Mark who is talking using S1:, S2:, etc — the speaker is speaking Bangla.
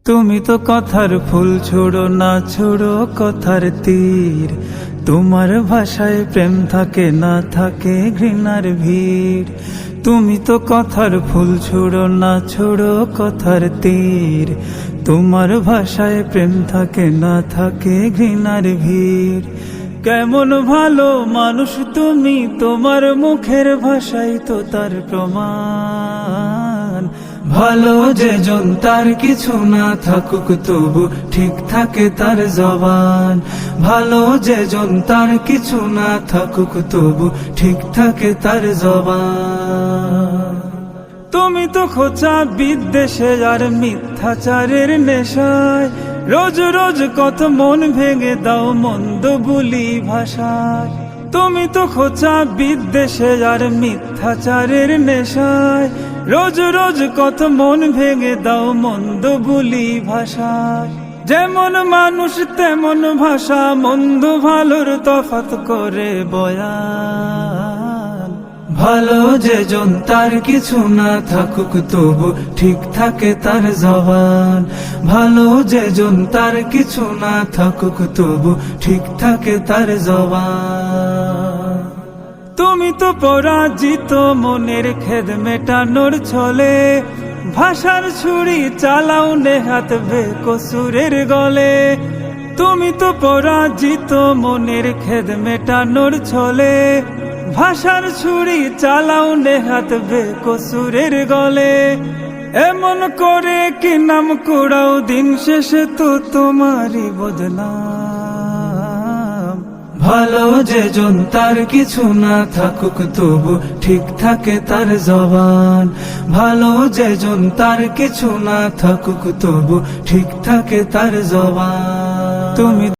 S1: তুমি তো কথার ফুল ছোড়ো না, ছোড়ো কথার তীর। তোমার ভাষায় প্রেম থাকে না, থাকে ঘৃণার ভিড়। তুমি তো কথার ফুল ছোড়ো না, ছোড়ো কথার তীর। তোমার ভাষায় প্রেম থাকে না, থাকে ঘৃণার ভিড়। কেমন ভালো মানুষ তুমি, তোমার মুখের ভাষাই তো তার প্রমাণ। ভালো যে জন তার কিছু না থাকুক তবু ঠিক থাকে তার জবান। ভালো যে জন তার কিছু না থাকুক তবু ঠিক থাকে তার জবান। তুমি তো খোঁচা বিদ্বেষে আর মিথ্যাচারের নেশায় রোজ রোজ কত মন ভেঙে দাও মন্দ বুলি ভাষায়। তুমি তো খোঁচা বিদ্বেষে আর মিথ্যাচারের নেশায় রোজ রোজ কত মন ভেঙে দাও মন্দ বুলি ভাষায়। যেমন মানুষ তেমন ভাষা, মন্দ ভালোর তফাৎ করে বয়ান। ভালো যে জন তার কিছু না থাকুক তবু ঠিক থাকে তার জবান। ভালো যে জন তার কিছু না থাকুক তবু ঠিক থাকে তার জবান। তুমি তো পরাজিত মনের খেদ মেটানোর ছলে ভাষার ছুরি চালাও নেহাত বেকসুরের গলে। তুমি তো পরাজিত মনের খেদ মেটানোর ছলে ভাষার ছুরি চালাও নেহাত বেকসুরের গলে। এমন করে কি নাম কুড়াও, দিন শেষে তো তোমারই বদনাম। ভালো যে জন তার কিছু না থাকুক তবু ঠিক থাকে তার জবান। ভালো যে জন তার কিছু না থাকুক তবু ঠিক থাকে তার জবান। তুমি